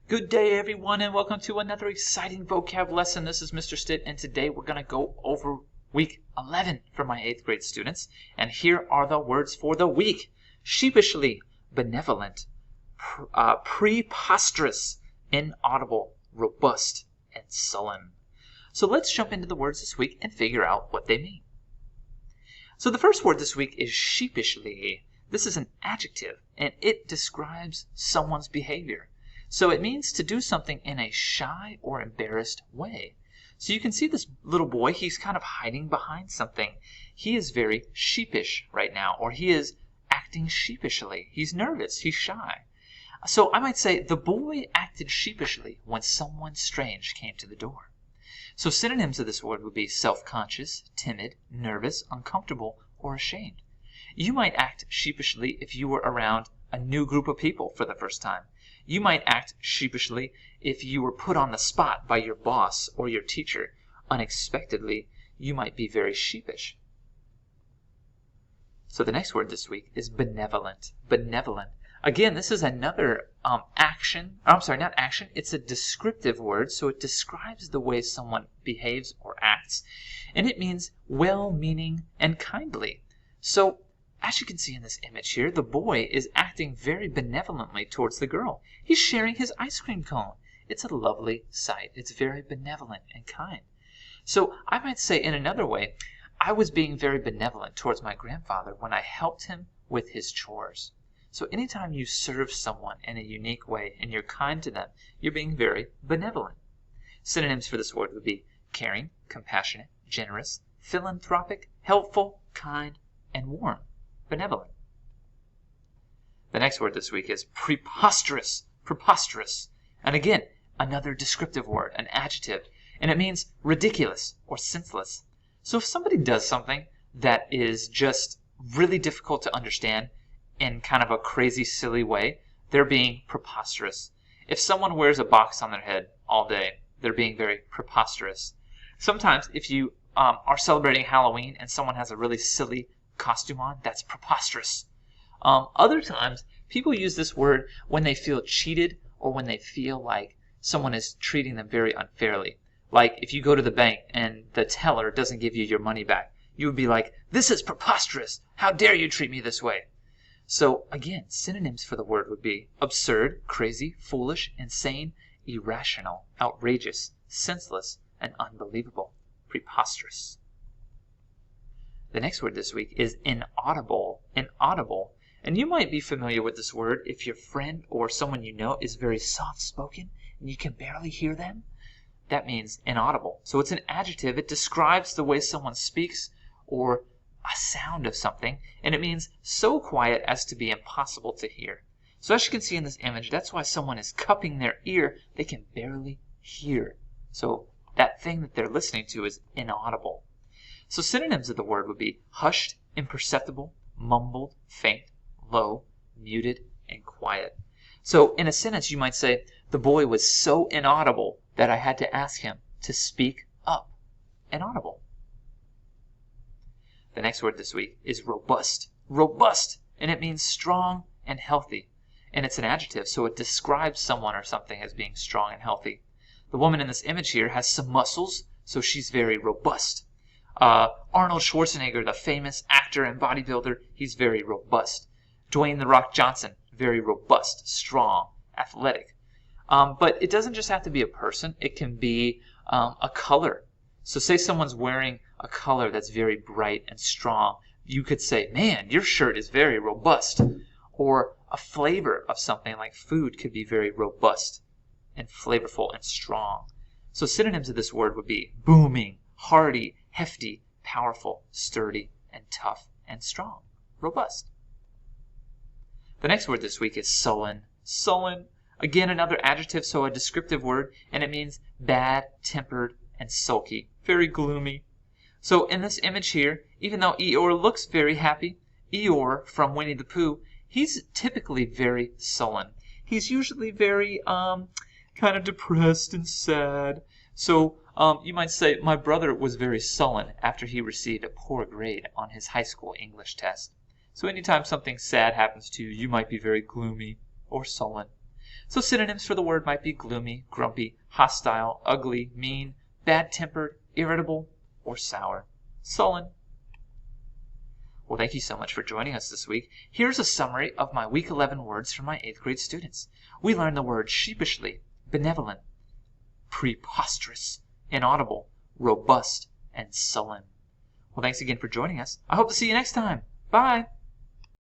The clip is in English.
Good day, everyone, and welcome to another exciting vocab lesson. This is Mr. Stitt, and today we're going to go over week 11 for my 8th grade students. And here are the words for the week. Sheepishly, benevolent, preposterous, inaudible, robust, and sullen. So let's jump into the words this week and figure out what they mean. So the first word this week is sheepishly. This is an adjective, and it describes someone's behavior. So it means to do something in a shy or embarrassed way. So you can see this little boy, he's kind of hiding behind something. He is very sheepish right now, or he is acting sheepishly. He's nervous, he's shy. So I might say, the boy acted sheepishly when someone strange came to the door. So synonyms of this word would be self-conscious, timid, nervous, uncomfortable, or ashamed. You might act sheepishly if you were around a new group of people for the first time. You might act sheepishly if you were put on the spot by your boss or your teacher. Unexpectedly, you might be very sheepish. So the next word this week is benevolent. Benevolent. Again, this is another action. I'm sorry, not action. It's a descriptive word, so it describes the way someone behaves or acts. And it means well-meaning and kindly. So as you can see in this image here, the boy is acting very benevolently towards the girl. He's sharing his ice cream cone. It's a lovely sight. It's very benevolent and kind. So I might say in another way, I was being very benevolent towards my grandfather when I helped him with his chores. So anytime you serve someone in a unique way and you're kind to them, you're being very benevolent. Synonyms for this word would be caring, compassionate, generous, philanthropic, helpful, kind, and warm. Benevolent. The next word this week is preposterous. Preposterous. And again, another descriptive word, an adjective, and it means ridiculous or senseless. So if somebody does something that is just really difficult to understand in kind of a crazy, silly way, they're being preposterous. If someone wears a box on their head all day, they're being very preposterous. Sometimes if you are celebrating Halloween and someone has a really silly costume on, that's preposterous. Other times, people use this word when they feel cheated or when they feel like someone is treating them very unfairly. Like if you go to the bank and the teller doesn't give you your money back, you would be like, "This is preposterous! How dare you treat me this way?" So again, synonyms for the word would be absurd, crazy, foolish, insane, irrational, outrageous, senseless, and unbelievable. Preposterous. The next word this week is inaudible. Inaudible. And you might be familiar with this word if your friend or someone you know is very soft-spoken and you can barely hear them. That means inaudible. So it's an adjective. It describes the way someone speaks or a sound of something, and it means so quiet as to be impossible to hear. So as you can see in this image, that's why someone is cupping their ear. They can barely hear. So that thing that they're listening to is inaudible. So synonyms of the word would be hushed, imperceptible, mumbled, faint, low, muted, and quiet. So in a sentence you might say, the boy was so inaudible that I had to ask him to speak up. Inaudible. The next word this week is robust. Robust, and it means strong and healthy. And it's an adjective, so it describes someone or something as being strong and healthy. The woman in this image here has some muscles, so she's very robust. Arnold Schwarzenegger, the famous actor and bodybuilder, he's very robust. Dwayne "The Rock" Johnson, very robust, strong, athletic. But it doesn't just have to be a person. It can be a color. So say someone's wearing a color that's very bright and strong. You could say, "Man, your shirt is very robust." Or a flavor of something like food could be very robust and flavorful and strong. So synonyms of this word would be booming, hearty, hefty, powerful, sturdy, and tough and strong. Robust. The next word this week is sullen. Sullen. Again, another adjective, so a descriptive word, and it means bad-tempered and sulky. Very gloomy. So in this image here, even though Eeyore looks very happy, Eeyore from Winnie the Pooh, he's typically very sullen. He's usually very kind of depressed and sad. So you might say, my brother was very sullen after he received a poor grade on his high school English test. So anytime something sad happens to you, you might be very gloomy or sullen. So synonyms for the word might be gloomy, grumpy, hostile, ugly, mean, bad-tempered, irritable, or sour. Sullen. Well, thank you so much for joining us this week. Here's a summary of my Week 11 words for my 8th grade students. We learned the words sheepishly, benevolent, preposterous, inaudible, robust, and sullen. Well, thanks again for joining us. I hope to see you next time. Bye.